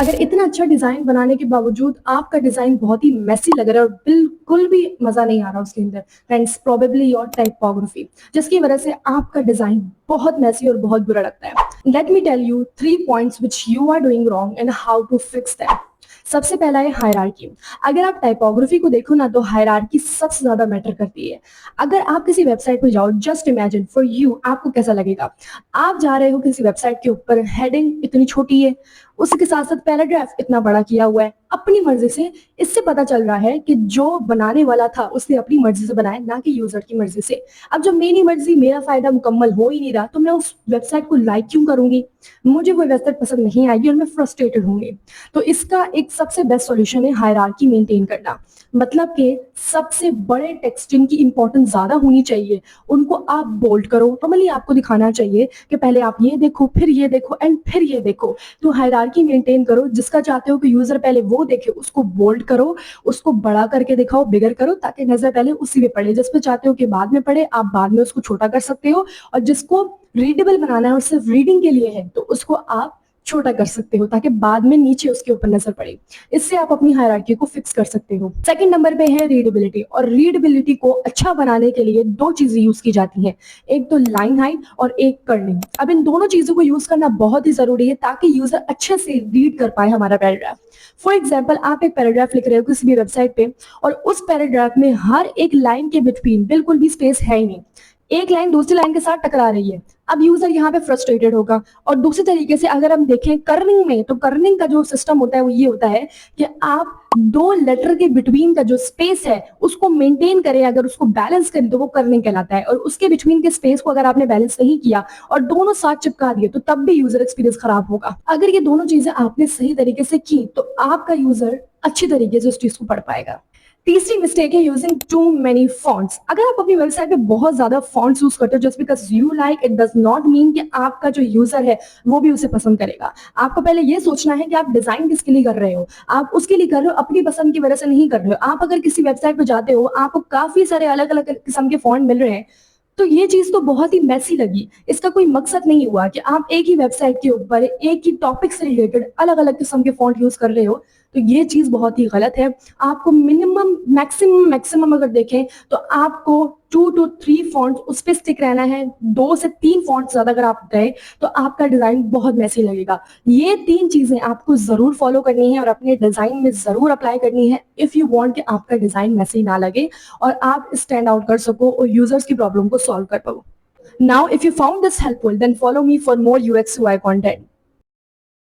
अगर इतना अच्छा डिज़ाइन बनाने के बावजूद आपका डिज़ाइन बहुत ही मेसी लग रहा है और बिल्कुल भी मज़ा नहीं आ रहा उसके अंदर, फ्रेंड्स प्रोबेबली योर टाइपोग्राफी, जिसकी वजह से आपका डिज़ाइन बहुत मेसी और बहुत बुरा लगता है। Let me tell you 3 points which you are doing wrong and how to fix that. सबसे पहला है हायरार्की। अगर आप टाइपोग्राफी को देखो ना तो हायरार्की सबसे ज्यादा मैटर करती है। अगर आप किसी वेबसाइट पे जाओ, जस्ट इमेजिन फॉर यू आपको कैसा लगेगा। आप जा रहे हो किसी वेबसाइट के ऊपर, हेडिंग इतनी छोटी है, उसके साथ साथ पैराग्राफ इतना बड़ा किया हुआ है अपनी मर्जी से। इससे पता चल रहा है कि जो बनाने वाला था उसने अपनी मर्जी से बनाया, ना कि यूजर की मर्जी से। अब जब मेरी मर्जी, मेरा फायदा मुकम्मल हो ही नहीं रहा तो मैं उस वेबसाइट को लाइक क्यों करूंगी? मुझे वो वेबसाइट पसंद नहीं आएगी और मैं फ्रस्ट्रेटेड होंगी। तो इसका एक सबसे बेस्ट सॉल्यूशन है हायरार्की मेंटेन करना। मतलब कि सबसे बड़े टेक्स्ट जिनकी इंपॉर्टेंस ज्यादा होनी चाहिए उनको आप बोल्ड करो। नॉर्मली आपको दिखाना चाहिए कि पहले आप ये देखो, फिर ये देखो एंड फिर ये देखो। तो हायरार्की मेंटेन करो। जिसका चाहते हो कि यूजर पहले वो देखे उसको बोल्ड करो, उसको बड़ा करके दिखाओ, बिगर करो, ताकि नजर पहले उसी पे पड़े। जिस पे चाहते हो कि बाद में पड़े, आप बाद में उसको छोटा कर सकते हो। और जिसको रीडेबल बनाना है और सिर्फ रीडिंग के लिए है तो उसको आप छोटा कर सकते हो ताकि बाद में नीचे उसके ऊपर नजर पड़े। इससे आप अपनी हायरार्की को फिक्स कर सकते हो। सेकंड नंबर पे है रीडेबिलिटी। और रीडेबिलिटी को अच्छा बनाने के लिए दो चीजें यूज की जाती हैं, एक तो लाइन हाइट और एक कर्निंग। अब इन दोनों चीजों को यूज करना बहुत ही जरूरी है ताकि यूजर अच्छे से रीड कर पाए हमारा पैराग्राफ। फॉर एग्जाम्पल, आप एक पैराग्राफ लिख रहे हो किसी भी वेबसाइट पे और उस पैराग्राफ में हर एक लाइन के बिटवीन बिल्कुल भी स्पेस है ही नहीं, एक लाइन दूसरी लाइन के साथ टकरा रही है। अब यूजर यहाँ पे फ्रस्ट्रेटेड होगा। और दूसरी तरीके से अगर हम देखें कर्निंग में, तो कर्निंग का जो सिस्टम होता है वो ये होता है कि आप दो लेटर के बिटवीन का जो स्पेस है उसको मेंटेन करें। अगर उसको बैलेंस करें तो वो कर्निंग कहलाता है। और उसके बिटवीन के स्पेस को अगर आपने बैलेंस नहीं किया और दोनों साथ चिपका दिए तो तब भी यूजर एक्सपीरियंस खराब होगा। अगर ये दोनों चीजें आपने सही तरीके से की तो आपका यूजर अच्छी तरीके से उस चीज को पढ़ पाएगा। तीसरी मिस्टेक है यूजिंग टू मेनी फॉन्ट्स। अगर आप अपनी वेबसाइट पे बहुत ज्यादा फॉन्ट्स यूज करते हो just because you like, it does not mean कि आपका जो यूजर है वो भी उसे पसंद करेगा। आपको पहले ये सोचना है कि आप डिजाइन किसके लिए कर रहे हो। आप उसके लिए कर रहे हो, अपनी पसंद की वजह से नहीं कर रहे हो। आप अगर किसी वेबसाइट पे जाते हो, आपको काफी सारे अलग अलग किस्म के फॉन्ट मिल रहे हैं, तो ये चीज तो बहुत ही मैसी लगी। इसका कोई मकसद नहीं हुआ कि आप एक ही वेबसाइट के ऊपर एक ही टॉपिक से रिलेटेड अलग अलग किस्म के फॉन्ट यूज कर रहे हो। तो ये चीज बहुत ही गलत है। आपको मिनिमम मैक्सिमम मैक्सिमम अगर देखें तो आपको 2 to 3 फॉन्ट उस पर स्टिक रहना है। 2 से 3 फॉन्ट ज्यादा अगर आप गए तो आपका डिजाइन बहुत मैसी लगेगा। ये 3 चीजें आपको जरूर फॉलो करनी है और अपने डिजाइन में जरूर अप्लाई करनी है इफ यू वांट कि आपका डिजाइन मैसी ना लगे और आप स्टैंड आउट कर सको और यूजर्स की प्रॉब्लम को सॉल्व कर पाओ। Now if you found this helpful then follow me for more UX UI content.